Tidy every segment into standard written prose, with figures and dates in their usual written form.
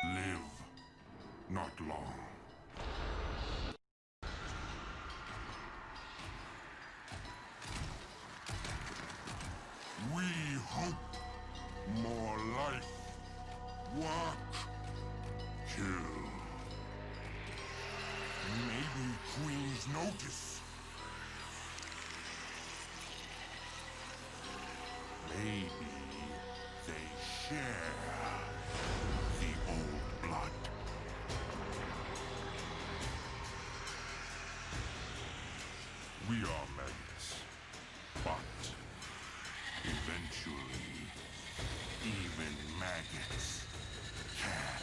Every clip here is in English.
Live not long. We hope more life, work, kill. Maybe Queens notice. Maybe they share the old blood. We are maggots, but eventually, even maggots can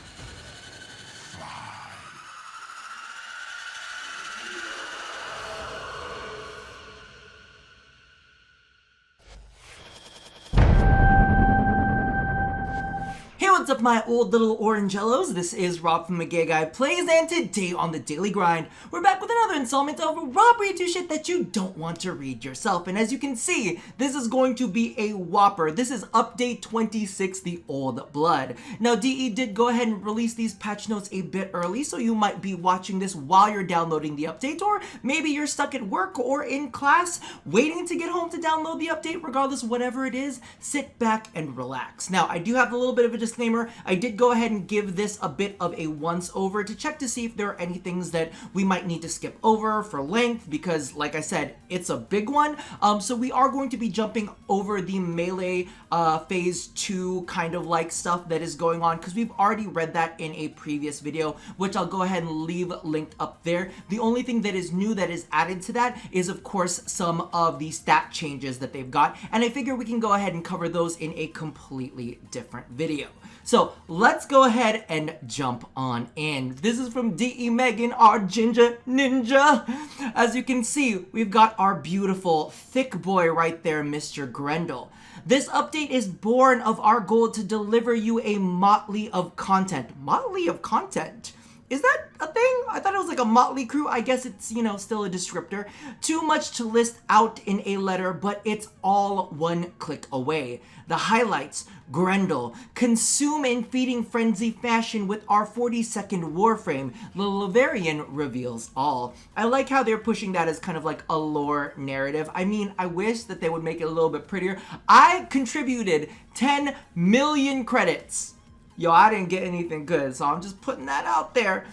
fly. Hey, what's up my old little orangellos? This is Rob from The Guy Plays, and today on The Daily Grind, we're back with another installment of Rob reads you shit that you don't want to read yourself. And as you can see, this is going to be a whopper. This is update 26, The Old Blood. Now, DE did go ahead and release these patch notes a bit early, so you might be watching this while you're downloading the update, or maybe you're stuck at work or in class, waiting to get home to download the update. Regardless, whatever it is, sit back and relax. Now, I do have a little bit of a disclaimer. I did go ahead and give this a bit of a once over to check to see if there are any things that we might need to skip over for length, because like I said, it's a big one. So we are going to be jumping over the melee phase 2 kind of like stuff that is going on, because we've already read that in a previous video, which I'll go ahead and leave linked up there. The only thing that is new that is added to that is of course some of the stat changes that they've got, and I figure we can go ahead and cover those in a completely different video. So let's go ahead and jump on in. This is from DE Megan, our ginger ninja. As you can see, we've got our beautiful thick boy right there, Mr. Grendel. This update is born of our goal to deliver you a motley of content. Motley of content? Is that a thing? I thought it was like a motley crew. I guess it's, you know, still a descriptor. Too much to list out in a letter, but it's all one click away. The highlights: Grendel, consume in feeding frenzy fashion with our 40-second Warframe. The Laverian reveals all. I like how they're pushing that as kind of like a lore narrative. I mean, I wish that they would make it a little bit prettier. I contributed 10 million credits. Yo, I didn't get anything good, so I'm just putting that out there.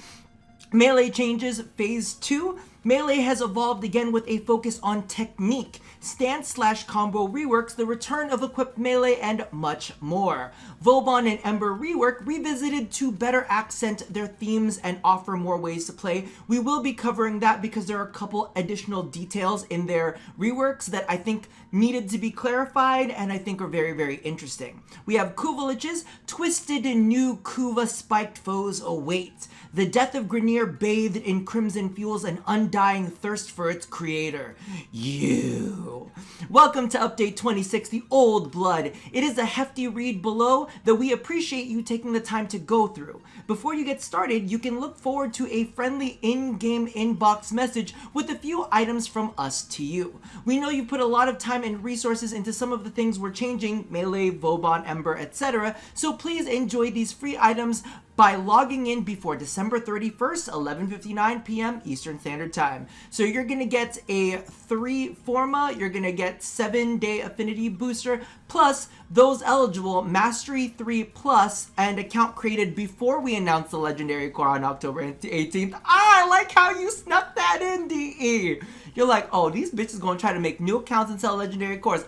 Melee changes, phase 2. Melee has evolved again with a focus on technique, stance/combo reworks, the return of equipped melee, and much more. Vauban and Ember Rework revisited to better accent their themes and offer more ways to play. We will be covering that because there are a couple additional details in their reworks that I think needed to be clarified and I think are very, very interesting. We have Kuvalich's twisted and new Kuva spiked foes await. The death of Grenier bathed in crimson fuels an undying thirst for its creator, you. Welcome to update 26, The Old Blood. It is a hefty read below that we appreciate you taking the time to go through. Before you get started, you can look forward to a friendly in-game inbox message with a few items from us to you. We know you put a lot of time and resources into some of the things we're changing, Melee, Vauban, Ember, etc. So please enjoy these free items by logging in before December 31st, 11:59 p.m. Eastern Standard Time. So you're gonna get a 3 Forma, you're gonna get 7-day Affinity Booster, plus those eligible Mastery 3 Plus and account created before we announced the Legendary Core on October 18th. I like how you snuck that in, DE. You're like, oh, these bitches gonna try to make new accounts and sell Legendary Cores.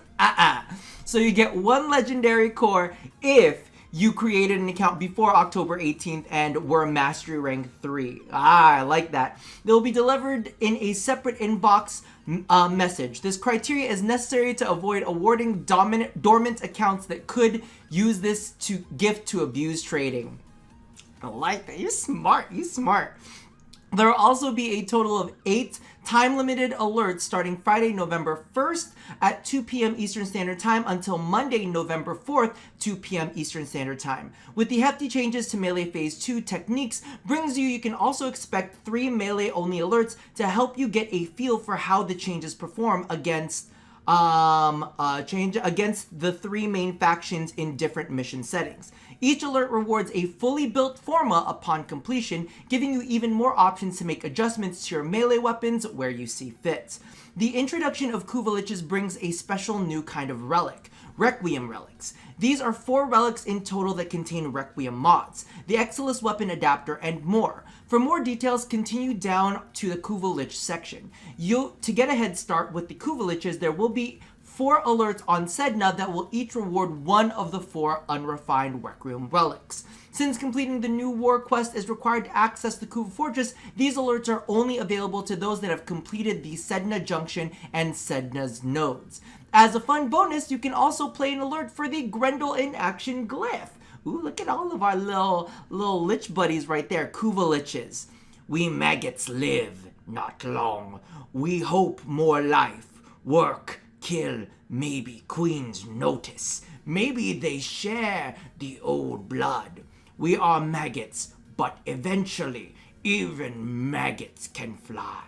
So you get 1 Legendary Core if you created an account before October 18th and were Mastery Rank 3. I like that. They'll be delivered in a separate inbox message. This criteria is necessary to avoid awarding dormant accounts that could use this to gift to abuse trading. I like that. You're smart. You're smart. There will also be a total of 8 time-limited alerts starting Friday, November 1st at 2 p.m. Eastern Standard Time until Monday, November 4th, 2 p.m. Eastern Standard Time. With the hefty changes to Melee Phase 2 techniques you can also expect 3 Melee-only alerts to help you get a feel for how the changes perform against the 3 main factions in different mission settings. Each alert rewards a fully built forma upon completion, giving you even more options to make adjustments to your melee weapons where you see fit. The introduction of Kuvaliches brings a special new kind of relic, Requiem Relics. These are 4 relics in total that contain Requiem Mods, the Excellus weapon adapter, and more. For more details, continue down to the Kuvalich section. To get a head start with the Kuvaliches, there will be 4 alerts on Sedna that will each reward one of the 4 unrefined Requiem Relics. Since completing the new war quest is required to access the Kuva Fortress, these alerts are only available to those that have completed the Sedna Junction and Sedna's nodes. As a fun bonus, you can also play an alert for the Grendel in Action Glyph. Ooh, look at all of our little lich buddies right there, Kuvaliches. We maggots live, not long. We hope more life, work, kill, maybe queens notice. Maybe they share the old blood. We are maggots, but eventually, even maggots can fly.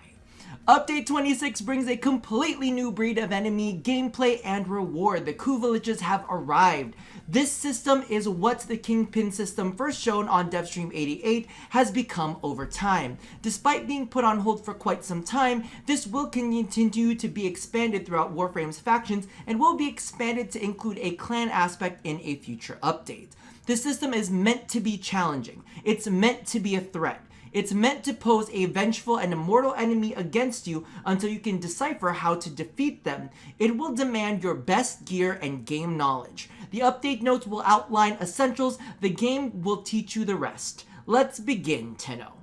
Update 26 brings a completely new breed of enemy, gameplay, and reward. The Kuvaliches have arrived. This system is what the Kingpin system first shown on DevStream 88 has become over time. Despite being put on hold for quite some time, this will continue to be expanded throughout Warframe's factions and will be expanded to include a clan aspect in a future update. This system is meant to be challenging. It's meant to be a threat. It's meant to pose a vengeful and immortal enemy against you until you can decipher how to defeat them. It will demand your best gear and game knowledge. The update notes will outline essentials. The game will teach you the rest. Let's begin, Tenno.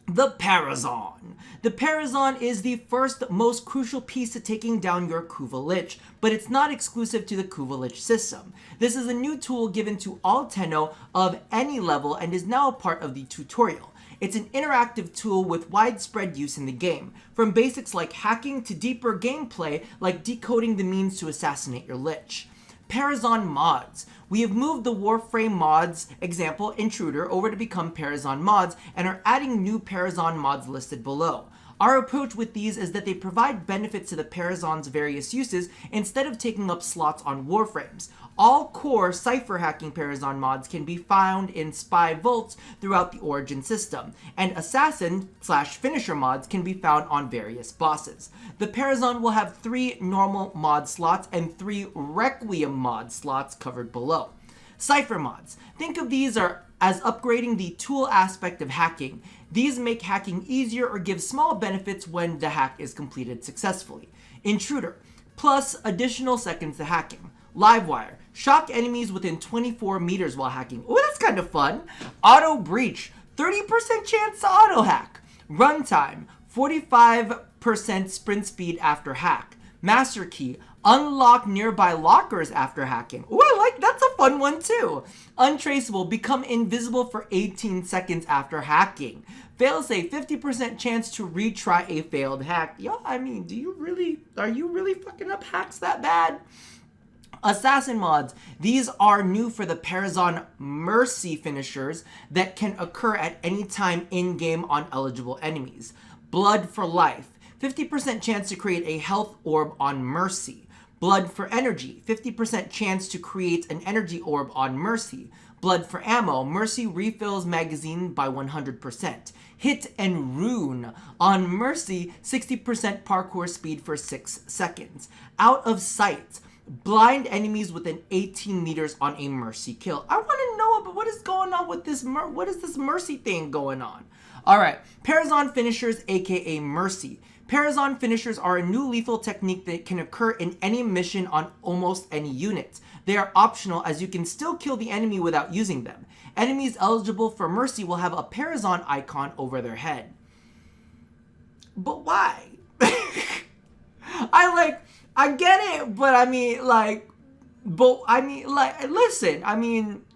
The Paracin. The Paracin is the first, most crucial piece to taking down your Kuvalich, but it's not exclusive to the Kuvalich system. This is a new tool given to all Tenno of any level and is now a part of the tutorial. It's an interactive tool with widespread use in the game, from basics like hacking to deeper gameplay like decoding the means to assassinate your lich. Paracin Mods. We have moved the Warframe mods, example Intruder, over to become Paracin Mods and are adding new Paracin Mods listed below. Our approach with these is that they provide benefits to the Paracin's various uses instead of taking up slots on Warframes. All core Cipher hacking Paracin mods can be found in Spy Vaults throughout the Origin system, and Assassin/Finisher mods can be found on various bosses. The Paracin will have 3 normal mod slots and 3 Requiem mod slots covered below. Cipher Mods. Think of these as upgrading the tool aspect of hacking. These make hacking easier or give small benefits when the hack is completed successfully. Intruder. Plus additional seconds to hacking. Livewire. Shock enemies within 24 meters while hacking. Ooh, that's kind of fun. Auto Breach. 30% chance to auto hack. Runtime. 45% sprint speed after hack. Master Key. Unlock nearby lockers after hacking. Ooh, that's a fun one too. Untraceable. Become invisible for 18 seconds after hacking. Failsafe. 50% chance to retry a failed hack. Yo, I mean, are you really fucking up hacks that bad? Assassin Mods. These are new for the Paracin Mercy finishers that can occur at any time in-game on eligible enemies. Blood for Life. 50% chance to create a health orb on Mercy. Blood for Energy. 50% chance to create an energy orb on Mercy. Blood for Ammo. Mercy refills magazine by 100%. Hit and Rune. On Mercy, 60% parkour speed for 6 seconds. Out of Sight. Blind enemies within 18 meters on a Mercy kill. I want to know about what is going on with this. What is this Mercy thing going on? All right, Paracin finishers, aka Mercy. Paracin finishers are a new lethal technique that can occur in any mission on almost any unit. They are optional as you can still kill the enemy without using them. Enemies eligible for Mercy will have a Paracin icon over their head. But why? I get it, but listen,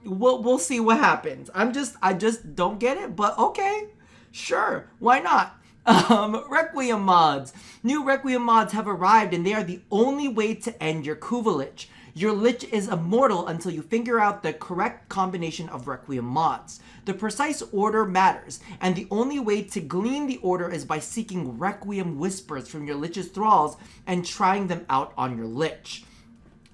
we'll see what happens. I just don't get it, but okay, sure, why not? Requiem Mods. New Requiem Mods have arrived and they are the only way to end your Kuvalich. Your Lich is immortal until you figure out the correct combination of Requiem Mods. The precise order matters, and the only way to glean the order is by seeking Requiem Whispers from your Lich's thralls and trying them out on your Lich.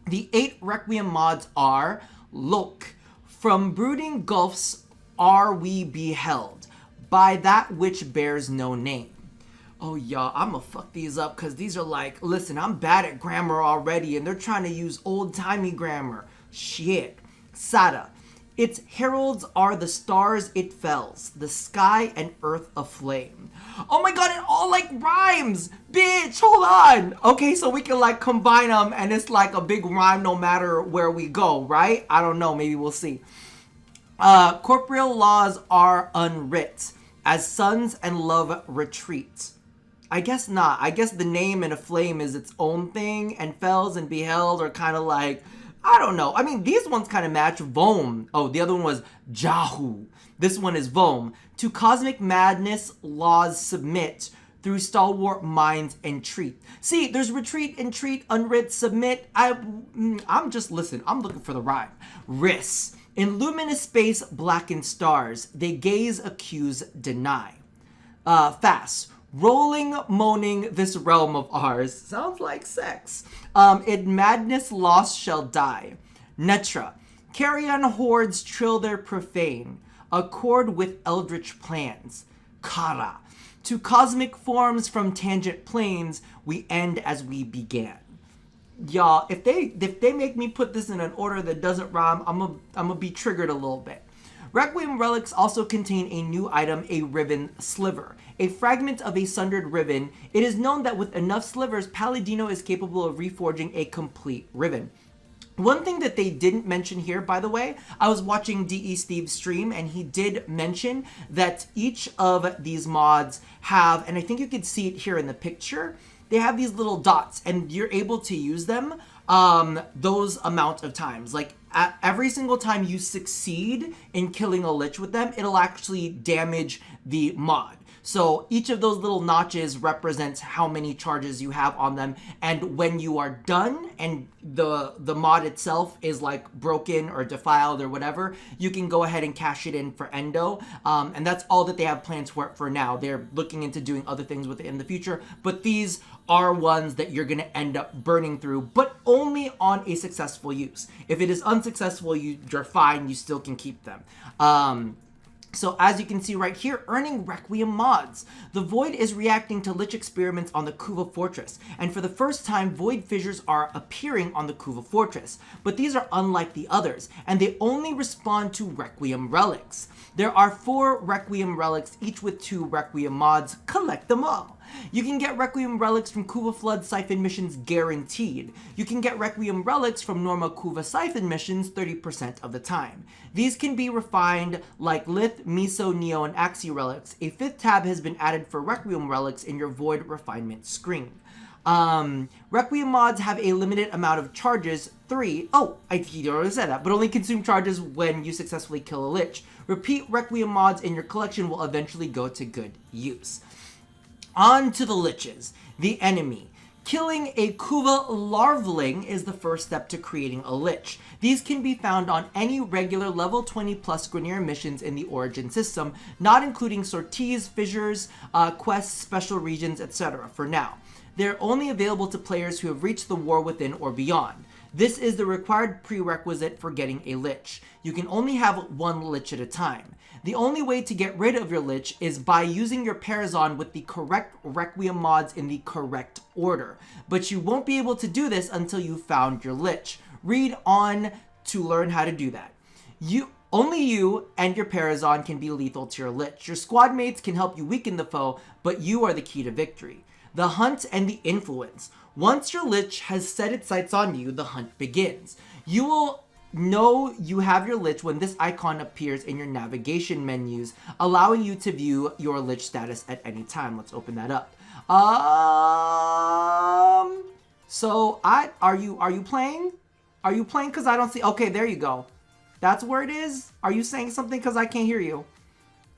The 8 Requiem Mods are Lok, From brooding gulfs are we beheld by that which bears no name. Oh, y'all, I'm gonna fuck these up because these are like, listen, I'm bad at grammar already and they're trying to use old-timey grammar. Shit. Sada. Its heralds are the stars it fells, the sky and earth aflame. Oh my god, it all like rhymes! Bitch, hold on! Okay, so we can like combine them and it's like a big rhyme no matter where we go, right? I don't know, maybe we'll see. Corporeal laws are unwrit, as suns and love retreat. I guess not. I guess the name and a flame is its own thing, and fells and beheld are kind of like, I don't know. I mean, these ones kind of match. Vom. Oh, the other one was Jahu. This one is Vom. To cosmic madness, laws submit. Through stalwart minds entreat. See, there's retreat, entreat, unwrit, submit. I'm just, listen, I'm looking for the rhyme. Riss. In luminous space, blackened stars. They gaze, accuse, deny. Fast. Rolling, moaning, this realm of ours. Sounds like sex. In madness, lost shall die. Netra. Carrion hordes trill their profane. Accord with eldritch plans. Kara. To cosmic forms from tangent planes, we end as we began. Y'all, if they make me put this in an order that doesn't rhyme, I'm gonna be triggered a little bit. Requiem Relics also contain a new item, a riven sliver. A fragment of a sundered riven. It is known that with enough slivers, Palladino is capable of reforging a complete riven. One thing that they didn't mention here, by the way, I was watching DE Steve's stream and he did mention that each of these mods have, and I think you could see it here in the picture, they have these little dots and you're able to use them those amount of times. Like every single time you succeed in killing a lich with them, it'll actually damage the mod. So each of those little notches represents how many charges you have on them. And when you are done and the mod itself is like broken or defiled or whatever, you can go ahead and cash it in for Endo. And that's all that they have plans for now. They're looking into doing other things with it in the future. But these are ones that you're going to end up burning through, but only on a successful use. If it is unsuccessful, you're fine. You still can keep them. So as you can see right here, earning Requiem Mods. The Void is reacting to Lich experiments on the Kuva Fortress, and for the first time, Void fissures are appearing on the Kuva Fortress. But these are unlike the others, and they only respond to Requiem Relics. There are 4 Requiem Relics, each with 2 Requiem Mods. Collect them all. You can get Requiem Relics from Kuva Flood Siphon missions guaranteed. You can get Requiem Relics from normal Kuva Siphon missions 30% of the time. These can be refined like Lith, Miso, Neo, and Axie Relics. A 5th tab has been added for Requiem Relics in your Void refinement screen. Requiem Mods have a limited amount of charges, 3. Oh, I already said that, but only consume charges when you successfully kill a Lich. Repeat Requiem Mods in your collection will eventually go to good use. On to the Liches, the enemy. Killing a Kuva Larvaling is the first step to creating a Lich. These can be found on any regular level 20 plus Grineer missions in the Origin system, not including sorties, fissures, quests, special regions, etc. for now. They're only available to players who have reached the War Within or beyond. This is the required prerequisite for getting a Lich. You can only have 1 Lich at a time. The only way to get rid of your Lich is by using your Paracin with the correct Requiem Mods in the correct order. But you won't be able to do this until you've found your Lich. Read on to learn how to do that. Only you and your Paracin can be lethal to your Lich. Your squad mates can help you weaken the foe, but you are the key to victory. The hunt and the influence. Once your Lich has set its sights on you, the hunt begins. You will know you have your Lich when this icon appears in your navigation menus, allowing you to view your Lich status at any time. Let's open that up. So are you playing? Are you playing? Because I don't see. Okay, there you go. That's where it is. Are you saying something? Because I can't hear you.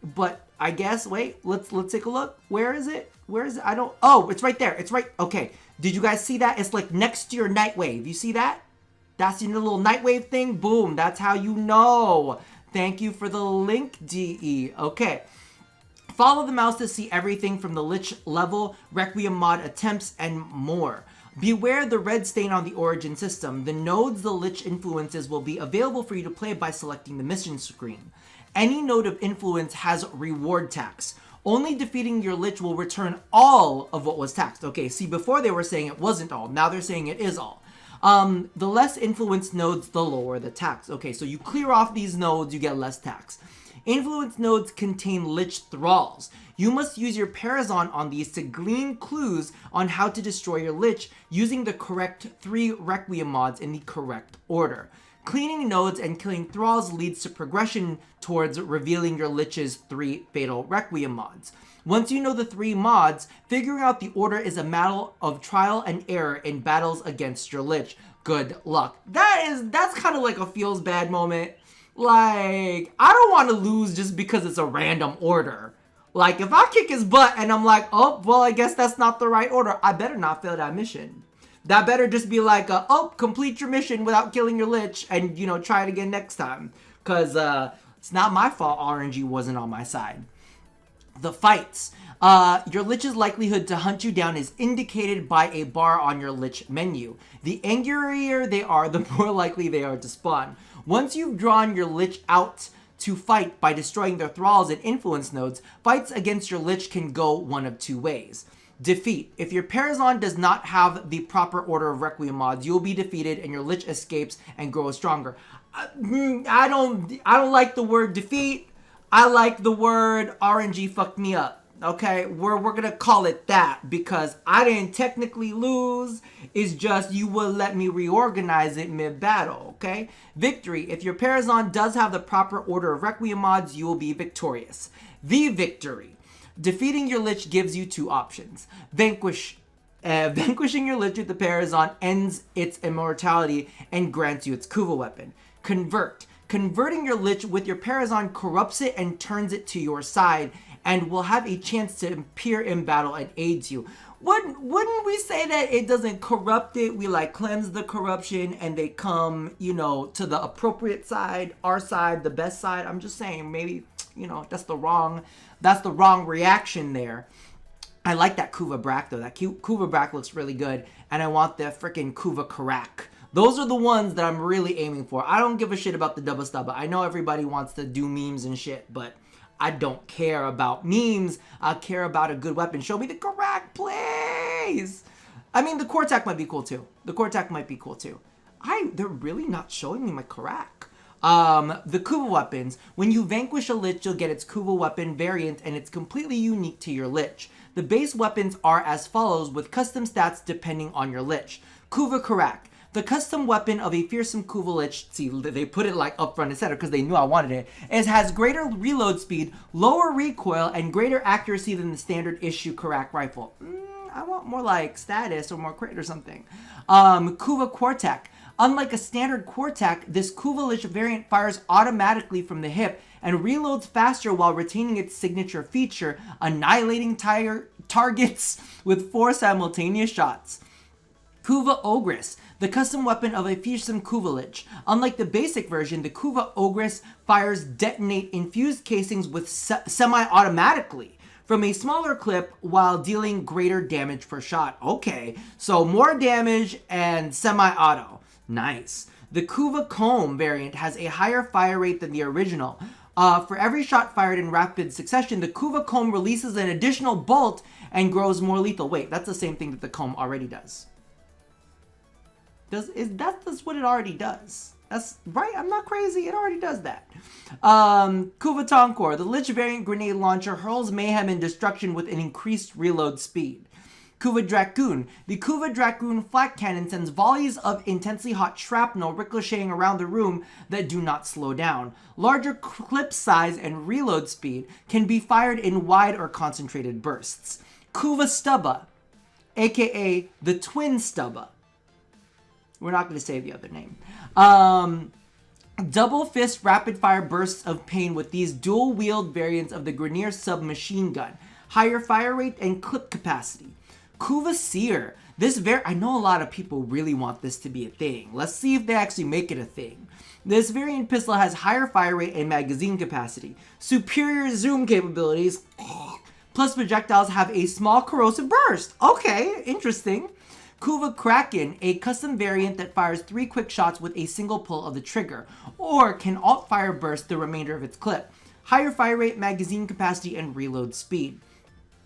But I guess, wait, let's take a look. Where is it? Where is it? Oh, it's right there. It's right. Okay. Did you guys see that? It's like next to your Nightwave. You see that? That's your little Nightwave thing. Boom. That's how you know. Thank you for the link, DE. Okay. Follow the mouse to see everything from the Lich level, Requiem mod attempts, and more. Beware the red stain on the origin system. The nodes the Lich influences will be available for you to play by selecting the mission screen. Any node of influence has reward tax. Only defeating your Lich will return all of what was taxed. Okay, see, before they were saying it wasn't all. Now they're saying it is all. The less influenced nodes, the lower the tax. Okay, so you clear off these nodes, you get less tax. Influence nodes contain Lich thralls. You must use your Paracin on these to glean clues on how to destroy your Lich using the correct 3 Requiem mods in the correct order. Cleaning nodes and killing thralls leads to progression towards revealing your Lich's 3 fatal Requiem mods. Once you know the 3 mods, figuring out the order is a matter of trial and error in battles against your Lich. Good luck. That's kind of like a feels bad moment. Like, I don't want to lose just because it's a random order. Like, if I kick his butt and I'm like, oh, well, I guess that's not the right order, I better not fail that mission. That better just be like, oh, complete your mission without killing your Lich and, you know, try it again next time. Because it's not my fault RNG wasn't on my side. The fights. Your Lich's likelihood to hunt you down is indicated by a bar on your Lich menu. The angrier they are, the more likely they are to spawn. Once you've drawn your Lich out to fight by destroying their thralls and influence nodes, fights against your Lich can go one of 2 ways. Defeat. If your Paracin does not have the proper order of Requiem mods, you will be defeated and your Lich escapes and grows stronger. I don't like the word defeat. I like the word RNG fucked me up. Okay, we're gonna call it that because I didn't technically lose. It's just you will let me reorganize it mid-battle, okay? Victory. If your Paracin does have the proper order of Requiem mods, you will be victorious. The victory. Defeating your Lich gives you 2 options. Vanquishing your Lich with the Paracin ends its immortality and grants you its Kuva weapon. Convert. Converting your Lich with your Paracin corrupts it and turns it to your side and will have a chance to appear in battle and aids you. Wouldn't we say that it doesn't corrupt it? We like cleanse the corruption and they come, you know, to the appropriate side, our side, the best side. I'm just saying maybe, you know, that's the wrong reaction there. I like that Kuva Brak though. That Kuva Brak looks really good. And I want the freaking Kuva Karak. Those are the ones that I'm really aiming for. I don't give a shit about the Dubba Stubba. I know everybody wants to do memes and shit, but I don't care about memes. I care about a good weapon. Show me the Karak, please. I mean, the Kortak might be cool too. They're really not showing me my Karak. The Kuva weapons. When you vanquish a Lich, you'll get its Kuva weapon variant, and it's completely unique to your Lich. The base weapons are as follows, with custom stats depending on your Lich. Kuva Karak. The custom weapon of a fearsome Kuva Lich, see, they put it like up front and center because they knew I wanted it, it has greater reload speed, lower recoil, and greater accuracy than the standard issue Karak rifle. I want more like status or more crit or something. Kuva Kortak. Unlike a standard Kortak, this Kuva Lich variant fires automatically from the hip and reloads faster while retaining its signature feature, annihilating targets with 4 simultaneous shots. Kuva Ogress, the custom weapon of a fearsome Kuva Lich. Unlike the basic version, the Kuva Ogress fires detonate infused casings with semi-automatically from a smaller clip while dealing greater damage per shot. Okay, so more damage and semi-auto. Nice. The Kuva Comb variant has a higher fire rate than the original. For every shot fired in rapid succession, the Kuva Comb releases an additional bolt and grows more lethal. Wait, that's the same thing that the Comb already does. That's what it already does. That's right, I'm not crazy, it already does that. Kuva Tonkor, the Lich variant grenade launcher hurls mayhem and destruction with an increased reload speed. Kuva Dracoon, the Kuva Dracoon flak cannon sends volleys of intensely hot shrapnel ricocheting around the room that do not slow down. Larger clip size and reload speed can be fired in wide or concentrated bursts. Kuva Stubba, aka the Twin Stubba. We're not going to say the other name. Double fist rapid fire bursts of pain with these dual wield variants of the Grenier submachine gun. Higher fire rate and clip capacity. Kuva Seer. I know a lot of people really want this to be a thing. Let's see if they actually make it a thing. This variant pistol has higher fire rate and magazine capacity. Superior zoom capabilities. Plus projectiles have a small corrosive burst. Okay, interesting. Kuva Kraken, a custom variant that fires 3 quick shots with a single pull of the trigger, or can alt-fire burst the remainder of its clip. Higher fire rate, magazine capacity, and reload speed.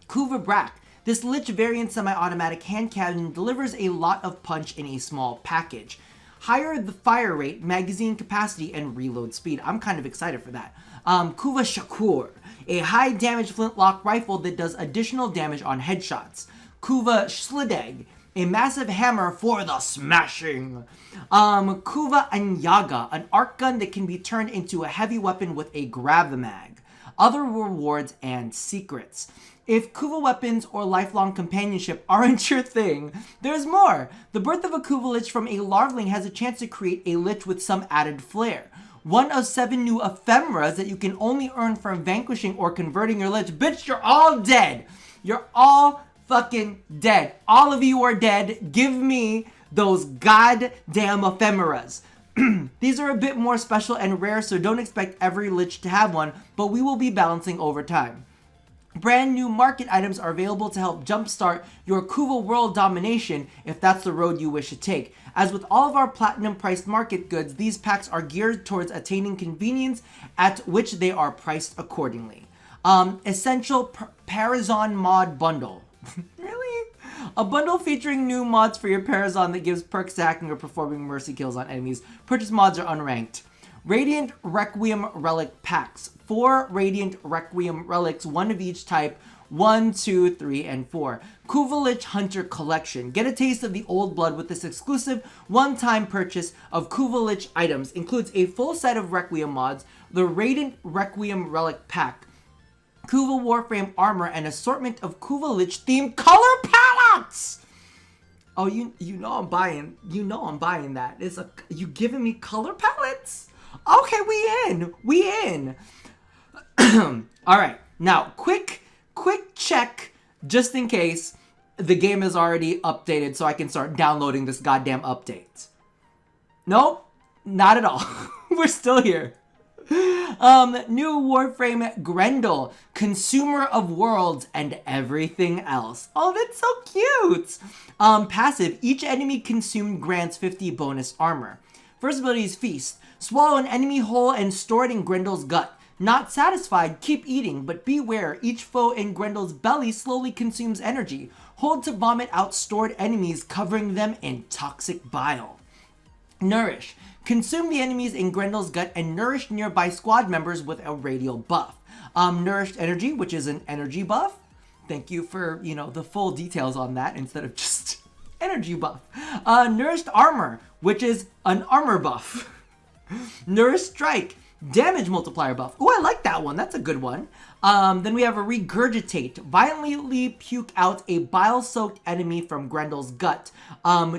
Kuva Brak. This Lich variant semi-automatic hand cannon delivers a lot of punch in a small package. Higher the fire rate, magazine capacity, and reload speed. I'm kind of excited for that. Kuva Shakur, a high damage flintlock rifle that does additional damage on headshots. Kuva Shlideg, a massive hammer for the smashing. Kuva Anyaga, an arc gun that can be turned into a heavy weapon with a grab mag. Other rewards and secrets. If Kuva weapons or lifelong companionship aren't your thing, there's more. The birth of a Kuva Lich from a larvaling has a chance to create a Lich with some added flair. 1 of 7 new ephemeras that you can only earn from vanquishing or converting your Lich. Bitch, you're all dead. You're all fucking dead. All of you are dead. Give me those goddamn ephemeras. These are a bit more special and rare, so don't expect every Lich to have one, but we will be balancing over time. Brand new market items are available to help jumpstart your Kuva world domination if that's the road you wish to take. As with all of our platinum priced market goods, these packs are geared towards attaining convenience at which they are priced accordingly. Essential Paracin mod bundle. Really? A bundle featuring new mods for your Paracin that gives perk stacking or performing mercy kills on enemies. Purchase mods are unranked. Radiant Requiem Relic packs. 4 Radiant Requiem Relics, 1 of each type, 1, 2, 3, and 4. Kuva Lich Hunter Collection. Get a taste of the old blood with this exclusive one-time purchase of Kuva Lich items. Includes a full set of Requiem mods, the Radiant Requiem Relic pack, Kuva Warframe armor, and assortment of Kuva Lich themed color palettes! Oh, you know I'm buying. You know I'm buying that. You giving me color palettes? Okay, we in. All right, now quick check just in case the game is already updated so I can start downloading this goddamn update. Nope, not at all. We're still here. New Warframe Grendel, Consumer of Worlds and everything else. Oh, that's so cute. Passive, each enemy consumed grants 50 bonus armor. First ability is Feast. Swallow an enemy whole and store it in Grendel's gut. Not satisfied, keep eating, but beware, each foe in Grendel's belly slowly consumes energy. Hold to vomit out stored enemies, covering them in toxic bile. Nourish. Consume the enemies in Grendel's gut and nourish nearby squad members with a radial buff. Nourished Energy, which is an energy buff. Thank you for, the full details on that instead of just energy buff. Nourished Armor, which is an armor buff. Nourished Strike, damage multiplier buff. Oh, I like that one. That's a good one. Then we have a Regurgitate. Violently puke out a bile-soaked enemy from Grendel's gut,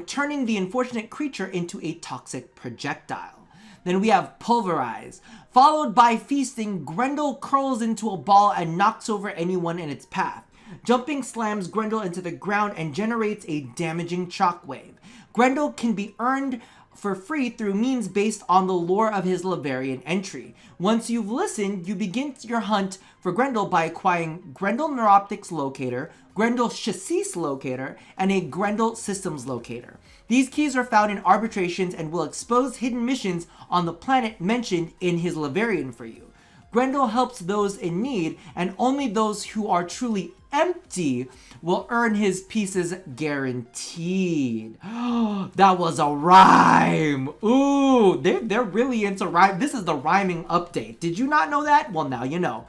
turning the unfortunate creature into a toxic projectile. Then we have Pulverize. Followed by Feasting, Grendel curls into a ball and knocks over anyone in its path. Jumping slams Grendel into the ground and generates a damaging shockwave. Grendel can be earned for free through means based on the lore of his Laverian entry. Once you've listened, you begin your hunt for Grendel by acquiring Grendel Neuroptics Locator, Grendel Chassis Locator, and a Grendel Systems Locator. These keys are found in arbitrations and will expose hidden missions on the planet mentioned in his Laverian for you. Grendel helps those in need, and only those who are truly empty will earn his pieces guaranteed. That was a rhyme. Ooh, they're really into rhyme. This is the rhyming update. Did you not know that? Well, now you know.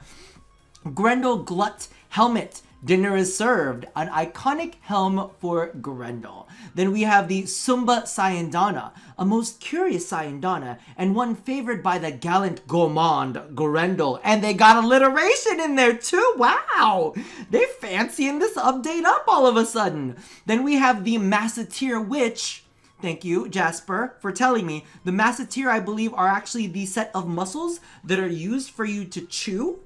Grendel Glut Helmet. Dinner is served. An iconic helm for Grendel. Then we have the Sumba Sayandana, a most curious Sayandana, and one favored by the gallant Gourmand Grendel. And they got alliteration in there too. Wow! They fancying this update up all of a sudden. Then we have the Masseteer, which, thank you, Jasper, for telling me. The Masseteer, I believe, are actually the set of muscles that are used for you to chew.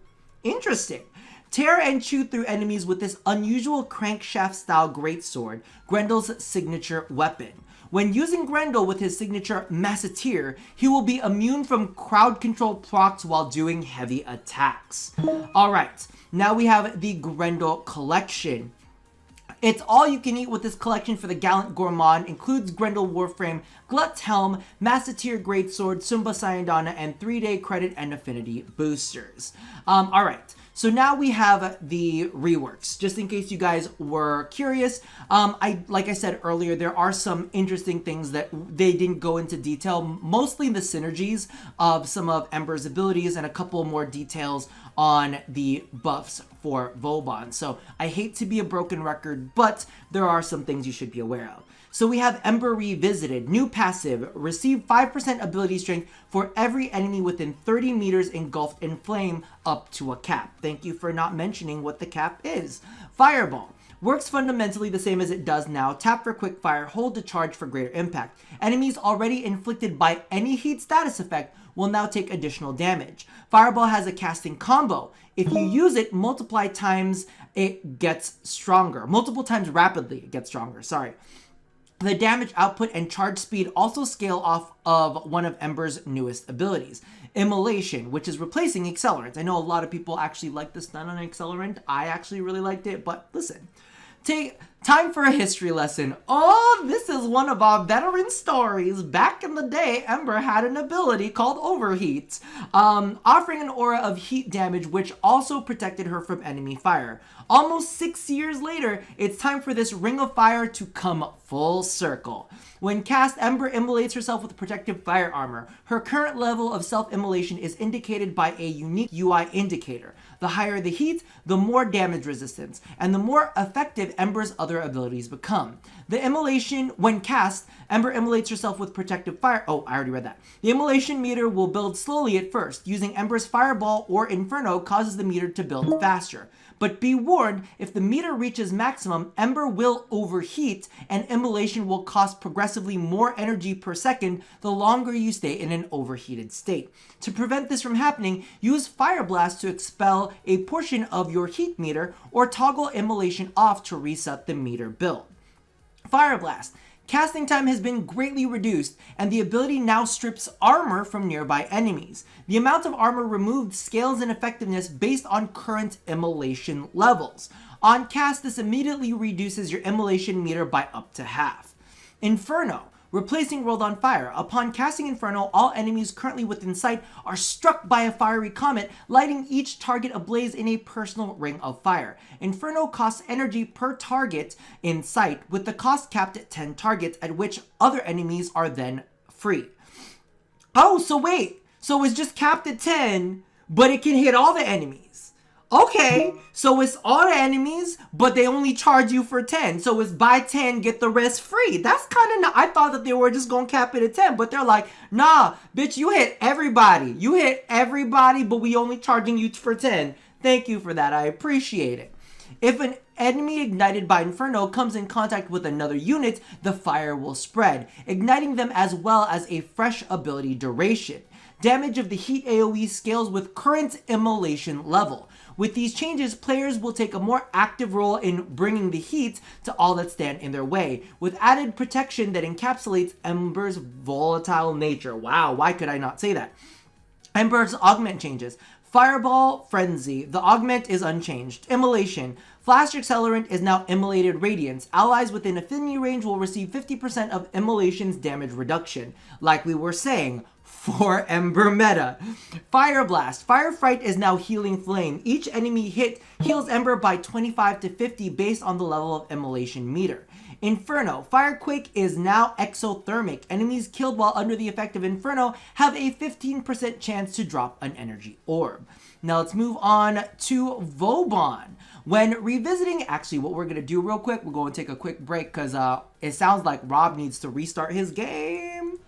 Interesting. Tear and chew through enemies with this unusual crankshaft-style greatsword, Grendel's signature weapon. When using Grendel with his signature Masseteer, he will be immune from crowd control procs while doing heavy attacks. Alright, now we have the Grendel Collection. It's all you can eat with this collection for the Gallant Gourmand. Includes Grendel Warframe, Glut's Helm, Massateer Greatsword, Sumba Sayandana, and 3-day credit and affinity boosters. Alright. So now we have the reworks, just in case you guys were curious. Like I said earlier, there are some interesting things that they didn't go into detail, mostly the synergies of some of Ember's abilities and a couple more details on the buffs for Vauban. So I hate to be a broken record, but there are some things you should be aware of. So we have Ember Revisited, new passive, receive 5% ability strength for every enemy within 30 meters engulfed in flame up to a cap. Thank you for not mentioning what the cap is. Fireball. Works fundamentally the same as it does now. Tap for quick fire, hold to charge for greater impact. Enemies already inflicted by any heat status effect will now take additional damage. Fireball has a casting combo. If you use it multiple times, it gets stronger. Multiple times rapidly, it gets stronger, sorry. The damage output and charge speed also scale off of one of Ember's newest abilities, Immolation, which is replacing Accelerant. I know a lot of people actually like the stun on Accelerant. I actually really liked it, but listen. Time for a history lesson. Oh, this is one of our veteran stories. Back in the day, Ember had an ability called Overheat, offering an aura of heat damage which also protected her from enemy fire. Almost 6 years later, it's time for this Ring of Fire to come full circle. When cast, Ember immolates herself with protective fire armor. Her current level of self-immolation is indicated by a unique UI indicator. The higher the heat, the more damage resistance, and the more effective Ember's other abilities become. The immolation, when cast, Ember immolates herself with protective fire. Oh, I already read that. The immolation meter will build slowly at first. Using Ember's Fireball or Inferno causes the meter to build faster. But be warned, if the meter reaches maximum, Ember will overheat and immolation will cost progressively more energy per second the longer you stay in an overheated state. To prevent this from happening, use Fire Blast to expel a portion of your heat meter or toggle immolation off to reset the meter build. Fire Blast. Casting time has been greatly reduced, and the ability now strips armor from nearby enemies. The amount of armor removed scales in effectiveness based on current immolation levels. On cast, this immediately reduces your immolation meter by up to half. Inferno. Replacing World on Fire. Upon casting Inferno, all enemies currently within sight are struck by a fiery comet, lighting each target ablaze in a personal ring of fire. Inferno costs energy per target in sight, with the cost capped at 10 targets, at which other enemies are then free. Oh, so wait. So it's just capped at 10, but it can hit all the enemies. Okay, so it's all the enemies, but they only charge you for 10. So it's buy 10, get the rest free. That's kind of, I thought that they were just going to cap it at 10, but they're like, nah, bitch, you hit everybody. You hit everybody, but we only charging you for 10. Thank you for that. I appreciate it. If an enemy ignited by Inferno comes in contact with another unit, the fire will spread, igniting them as well as a fresh ability duration. Damage of the heat AoE scales with current immolation level. With these changes, players will take a more active role in bringing the heat to all that stand in their way, with added protection that encapsulates Ember's volatile nature. Wow, why could I not say that? Ember's augment changes. Fireball, Frenzy. The augment is unchanged. Immolation. Flash Accelerant is now Immolated Radiance. Allies within affinity range will receive 50% of Immolation's damage reduction. Like we were saying, for Ember meta. Fire Blast. Fire Fright is now Healing Flame. Each enemy hit heals Ember by 25 to 50 based on the level of immolation meter. Inferno. Firequake is now exothermic. Enemies killed while under the effect of Inferno have a 15% chance to drop an energy orb. Now let's move on to Vauban. When revisiting, actually what we're going to do real quick, we're going to take a quick break because it sounds like Rob needs to restart his game.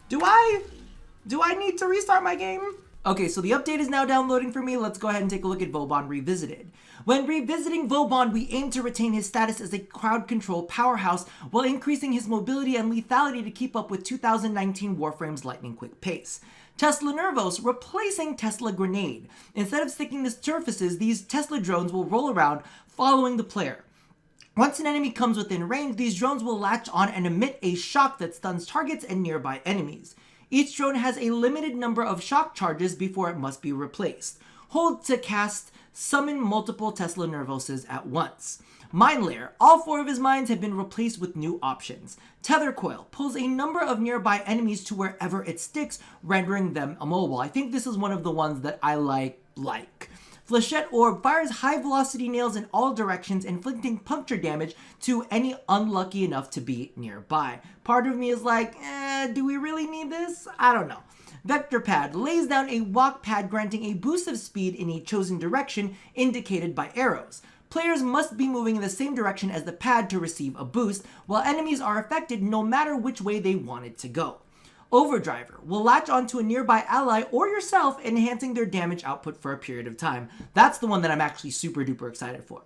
Do I need to restart my game? Okay, so the update is now downloading for me. Let's go ahead and take a look at Vauban Revisited. When revisiting Vauban, we aim to retain his status as a crowd control powerhouse while increasing his mobility and lethality to keep up with 2019 Warframe's lightning quick pace. Tesla Nervos, replacing Tesla Grenade. Instead of sticking to surfaces, these Tesla drones will roll around following the player. Once an enemy comes within range, these drones will latch on and emit a shock that stuns targets and nearby enemies. Each drone has a limited number of shock charges before it must be replaced. Hold to cast summon multiple Tesla Nervoses at once. Mind Layer. All 4 of his mines have been replaced with new options. Tether Coil pulls a number of nearby enemies to wherever it sticks, rendering them immobile. I think this is one of the ones that I like. Flechette Orb fires high velocity nails in all directions, inflicting puncture damage to any unlucky enough to be nearby. Part of me is like, do we really need this? I don't know. Vector Pad lays down a walk pad granting a boost of speed in a chosen direction indicated by arrows. Players must be moving in the same direction as the pad to receive a boost, while enemies are affected no matter which way they want it to go. Overdriver will latch onto a nearby ally or yourself, enhancing their damage output for a period of time. That's the one that I'm actually super duper excited for.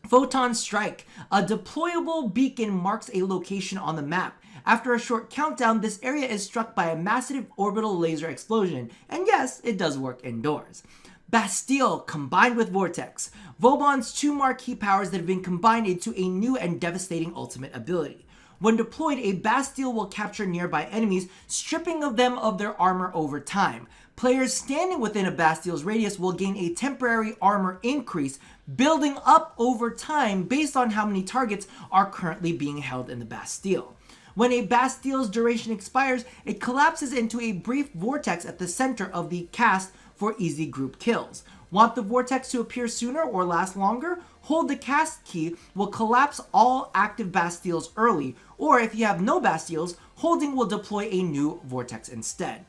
Photons Strike. A deployable beacon marks a location on the map. After a short countdown, this area is struck by a massive orbital laser explosion. And yes, it does work indoors. Bastille combined with Vortex. Vauban's 2 marquee powers that have been combined into a new and devastating ultimate ability. When deployed, a Bastille will capture nearby enemies, stripping them of their armor over time. Players standing within a Bastille's radius will gain a temporary armor increase, building up over time based on how many targets are currently being held in the Bastille. When a Bastille's duration expires, it collapses into a brief vortex at the center of the cast for easy group kills. Want the vortex to appear sooner or last longer? Hold the cast key will collapse all active Bastilles early, or if you have no Bastilles, holding will deploy a new vortex instead.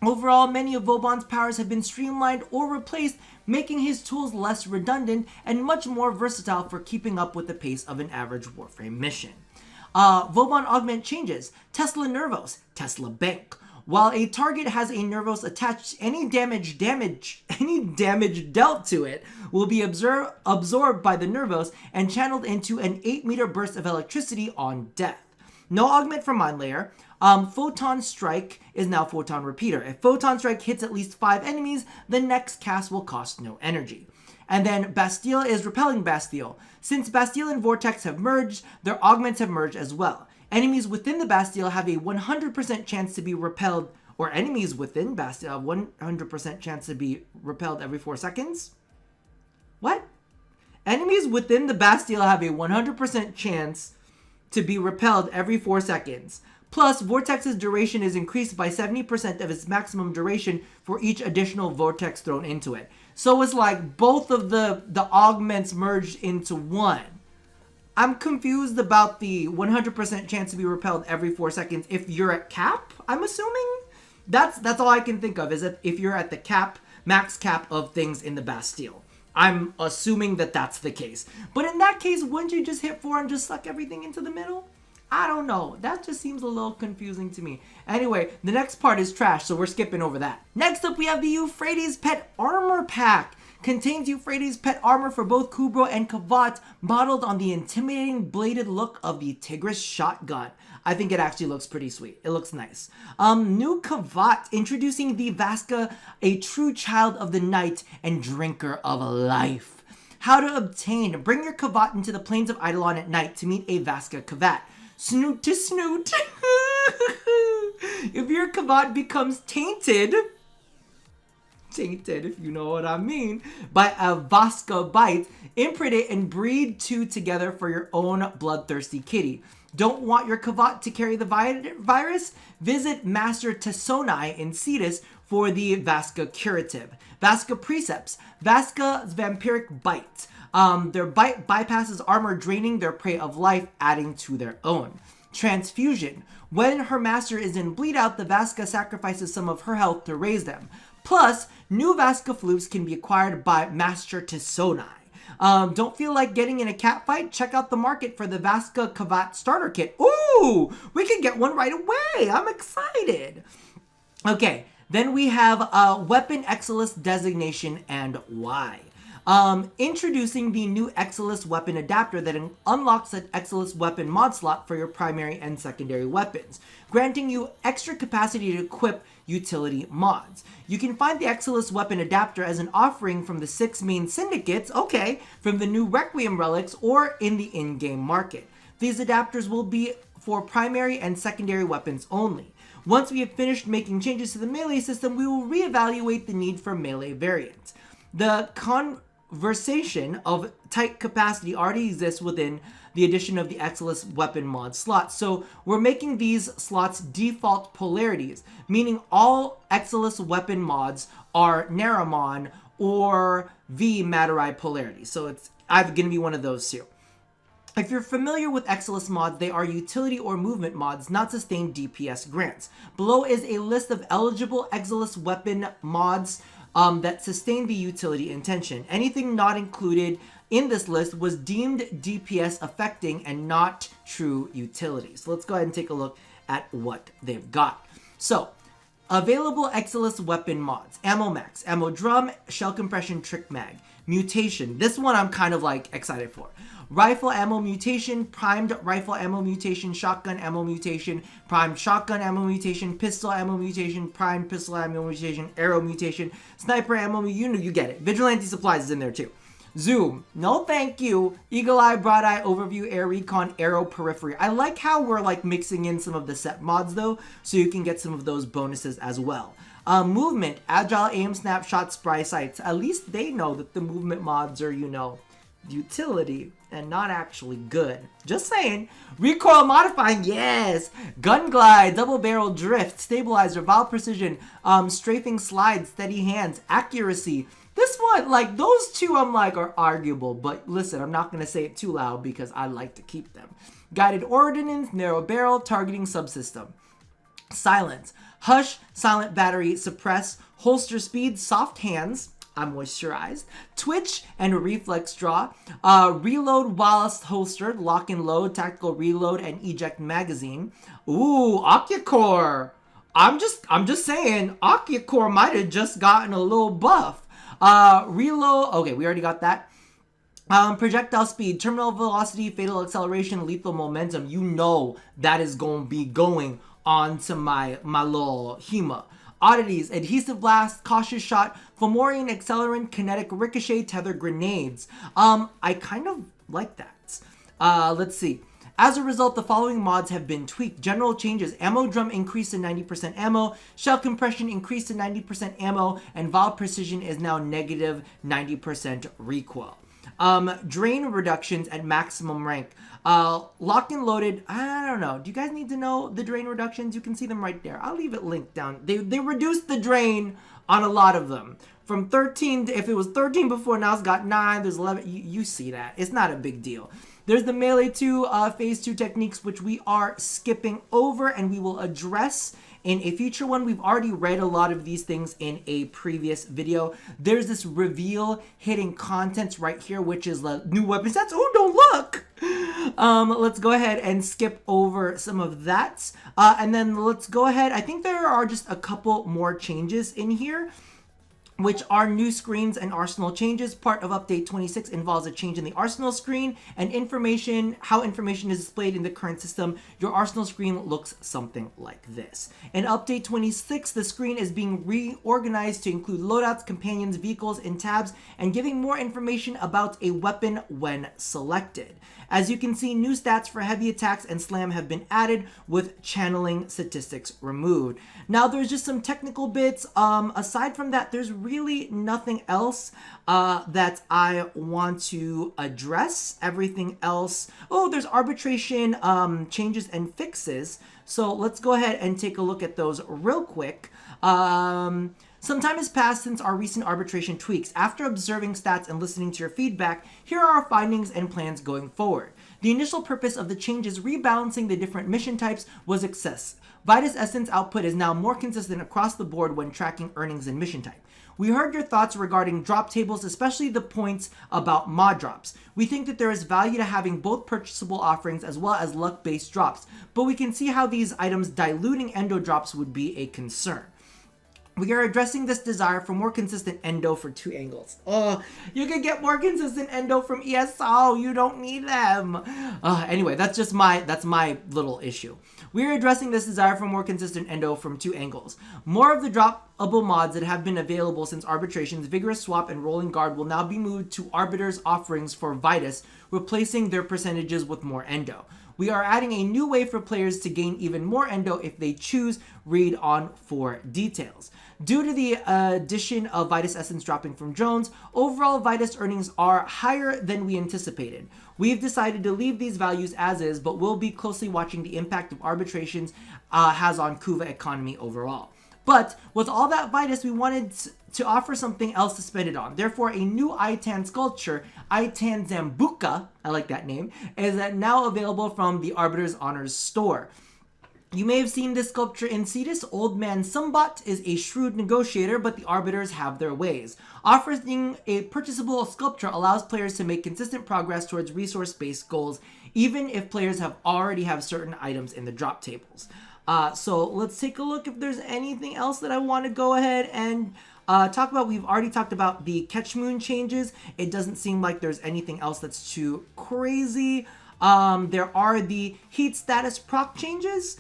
Overall, many of Vauban's powers have been streamlined or replaced, making his tools less redundant and much more versatile for keeping up with the pace of an average Warframe mission. Vauban Augment changes. Tesla Nervos, Tesla Bank. While a target has a Nervos attached, any damage dealt to it will be absorbed by the Nervos and channeled into an 8-meter burst of electricity on death. No augment from Mind Layer. Photon Strike is now Photon Repeater. If Photon Strike hits at least 5 enemies, the next cast will cost no energy. And then Bastille is Repelling Bastille. Since Bastille and Vortex have merged, their augments have merged as well. Enemies within the Bastille have a 100% chance to be repelled, or enemies within Bastille have 100% chance to be repelled every 4 seconds? What? Enemies within the Bastille have a 100% chance to be repelled every 4 seconds. Plus, Vortex's duration is increased by 70% of its maximum duration for each additional Vortex thrown into it. So it's like both of the augments merged into one. I'm confused about the 100% chance to be repelled every 4 seconds if you're at cap, I'm assuming? That's all I can think of, is that if you're at the cap, max cap of things in the Bastille. I'm assuming that that's the case. But in that case, wouldn't you just hit 4 and just suck everything into the middle? I don't know. That just seems a little confusing to me. Anyway, the next part is trash, so we're skipping over that. Next up, we have the Euphrates Pet Armor Pack. Contains Euphrates Pet Armor for both Kubro and Kavat, modeled on the intimidating bladed look of the Tigris shotgun. I think it actually looks pretty sweet. It looks nice. New Kavat, introducing the Vaska, a true child of the night and drinker of life. How to obtain. Bring your Kavat into the plains of Eidolon at night to meet a Vaska Kavat. Snoot to snoot. If your Kavat becomes tainted, if you know what I mean, by a Vaska bite, imprint it and breed 2 together for your own bloodthirsty kitty. Don't want your Kavat to carry the virus? Visit Master Tessonai in Cetus for the Vaska Curative. Vaska Precepts. Vaska's Vampiric Bite. Their bite bypasses armor, draining their prey of life, adding to their own. Transfusion. When her master is in bleed out, the Vaska sacrifices some of her health to raise them. Plus, new Vaska flutes can be acquired by Master Tessonai. Don't feel like getting in a cat fight? Check out the market for the Vaska Kavat starter kit. Ooh, we can get one right away. I'm excited. Okay, then we have Weapon Excellus designation and why. Introducing the new Excellus weapon adapter that unlocks an Excellus weapon mod slot for your primary and secondary weapons, granting you extra capacity to equip utility mods. You can find the Excellus weapon adapter as an offering from the 6 main syndicates, from the new Requiem Relics, or in the in-game market. These adapters will be for primary and secondary weapons only. Once we have finished making changes to the melee system, we will reevaluate the need for melee variants. The conversation of tight capacity already exists within the addition of the Excellus weapon mod slots. So we're making these slots default polarities, meaning all Excellus weapon mods are Naramon or V Madurai polarity. So it's either going to be one of those two. If you're familiar with Excellus mods, they are utility or movement mods, not sustained DPS grants. Below is a list of eligible Excellus weapon mods that sustain the utility intention. Anything not included in this list was deemed DPS affecting and not true utility. So let's go ahead and take a look at what they've got. So, available Excellus weapon mods: Ammo Max, Ammo Drum, Shell Compression, Trick Mag, Mutation. This one I'm kind of like excited for. Rifle Ammo Mutation, Primed Rifle Ammo Mutation, Shotgun Ammo Mutation, Primed Shotgun Ammo Mutation, Pistol Ammo Mutation, Primed Pistol Ammo Mutation, Arrow Mutation, Sniper Ammo, you get it. Vigilante Supplies is in there too. Zoom, no thank you. Eagle Eye, Broad Eye, Overview, Air Recon, Arrow, Periphery. I like how we're like mixing in some of the set mods though, so you can get some of those bonuses as well. Movement, Agile, Aim, Snapshot, Spry Sights. At least they know that the movement mods are, utility and not actually good. Just saying. Recoil modifying, yes. Gun glide, double barrel drift, stabilizer, valve precision, strafing slide, steady hands, accuracy. This one, like those two I'm like are arguable, but listen, I'm not going to say it too loud because I like to keep them. Guided ordnance, narrow barrel, targeting subsystem. Silence, hush, silent battery, suppress, holster speed, soft hands, moisturized, twitch and reflex draw, reload whilst holstered, lock and load, tactical reload, and eject magazine. Ooh, Occucore. I'm just saying, Occucore might have just gotten a little buff. Reload, okay, we already got that. Projectile speed, terminal velocity, fatal acceleration, lethal momentum. You know that is going to be going on to my little HEMA. Oddities, adhesive blast, cautious shot, Fomorian accelerant, kinetic ricochet, tether grenades. I kind of like that. Let's see. As a result, the following mods have been tweaked. General changes: Ammo Drum increased to 90% ammo, Shell Compression increased to 90% ammo, and Valve Precision is now negative 90% recoil. Drain reductions at maximum rank. Locked and loaded, I don't know. Do you guys need to know the drain reductions? You can see them right there. I'll leave it linked down. They reduced the drain on a lot of them. From 13, if it was 13 before, now it's got 9, there's 11. You see that. It's not a big deal. There's the Melee 2 Phase 2 techniques, which we are skipping over and we will address in a future one. We've already read a lot of these things in a previous video. There's this reveal hidden contents right here, which is the new weapon stats. Oh, don't look! Let's go ahead and skip over some of that. And then let's go ahead. I think there are just a couple more changes in here, which are new screens and arsenal changes. Part of update 26 involves a change in the arsenal screen and how information is displayed in the current system. Your arsenal screen looks something like this. In update 26, the screen is being reorganized to include loadouts, companions, vehicles, and tabs, and giving more information about a weapon when selected. As you can see, new stats for heavy attacks and slam have been added with channeling statistics removed. Now there's just some technical bits. Aside from that, there's really nothing else that I want to address. Everything else, oh, there's arbitration changes and fixes. So let's go ahead and take a look at those real quick. Some time has passed since our recent arbitration tweaks. After observing stats and listening to your feedback, here are our findings and plans going forward. The initial purpose of the changes rebalancing the different mission types was success. Vitus Essence output is now more consistent across the board when tracking earnings and mission type. We heard your thoughts regarding drop tables, especially the points about mod drops. We think that there is value to having both purchasable offerings as well as luck-based drops, but we can see how these items diluting endo drops would be a concern. We are addressing this desire for more consistent endo for 2 angles. Oh, you can get more consistent endo from ESO. You don't need them. Anyway, that's my little issue. We are addressing this desire for more consistent endo from 2 angles. More of the droppable mods that have been available since arbitrations, Vigorous Swap, and Rolling Guard will now be moved to Arbiter's offerings for Vitus, replacing their percentages with more endo. We are adding a new way for players to gain even more endo if they choose. Read on for details. Due to the addition of Vitus Essence dropping from drones, overall Vitus earnings are higher than we anticipated. We've decided to leave these values as is, but we'll be closely watching the impact of arbitrations has on Kuva economy overall. But with all that Vitus, we wanted to offer something else to spend it on. Therefore, a new Itan sculpture, Itan Zambuca, I like that name, is now available from the Arbiter's Honors store. You may have seen this sculpture in Cetus. Old Man Sumbat is a shrewd negotiator, but the Arbiters have their ways. Offering a purchasable sculpture allows players to make consistent progress towards resource-based goals, even if players already have certain items in the drop tables. So let's take a look if there's anything else that I want to go ahead and talk about. We've already talked about the Catch Moon changes. It doesn't seem like there's anything else that's too crazy. There are the heat status proc changes,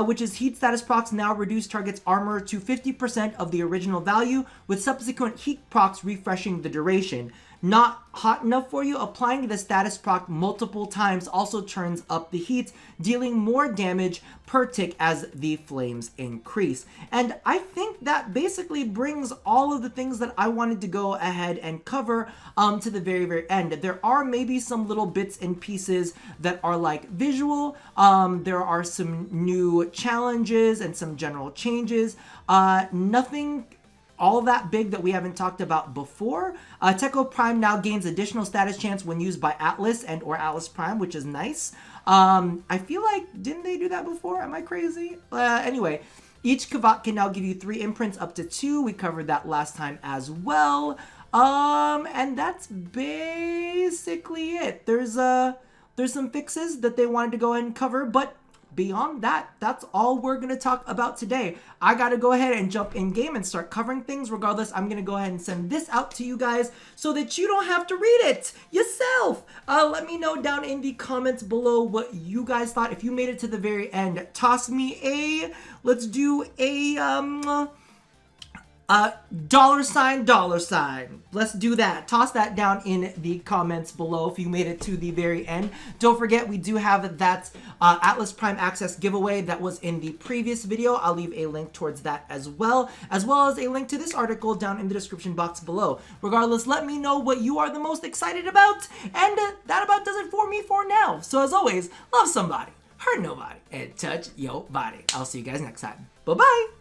which is heat status procs now reduce target's armor to 50% of the original value, with subsequent heat procs refreshing the duration. Not hot enough for you? Applying the status proc multiple times also turns up the heat, dealing more damage per tick as the flames increase. And I think that basically brings all of the things that I wanted to go ahead and cover to the very, very end. There are maybe some little bits and pieces that are like visual. There are some new challenges and some general changes. Nothing all that big that we haven't talked about before. Techo Prime now gains additional status chance when used by Atlas and or Atlas Prime, which is nice. I feel like, didn't they do that before? Am I crazy? Anyway, each Kavat can now give you 3 imprints up to 2. We covered that last time as well. And that's basically it. There's some fixes that they wanted to go ahead and cover, but beyond that, that's all we're going to talk about today. I got to go ahead and jump in game and start covering things. Regardless, I'm going to go ahead and send this out to you guys so that you don't have to read it yourself. Let me know down in the comments below what you guys thought. If you made it to the very end, toss me let's do a $. Let's do that. Toss that down in the comments below if you made it to the very end. Don't forget, we do have that Atlas Prime Access giveaway that was in the previous video. I'll leave a link towards that as well as a link to this article down in the description box below. Regardless, let me know what you are the most excited about, and that about does it for me for now. So as always, love somebody, hurt nobody, and touch your body. I'll see you guys next time. Bye-bye.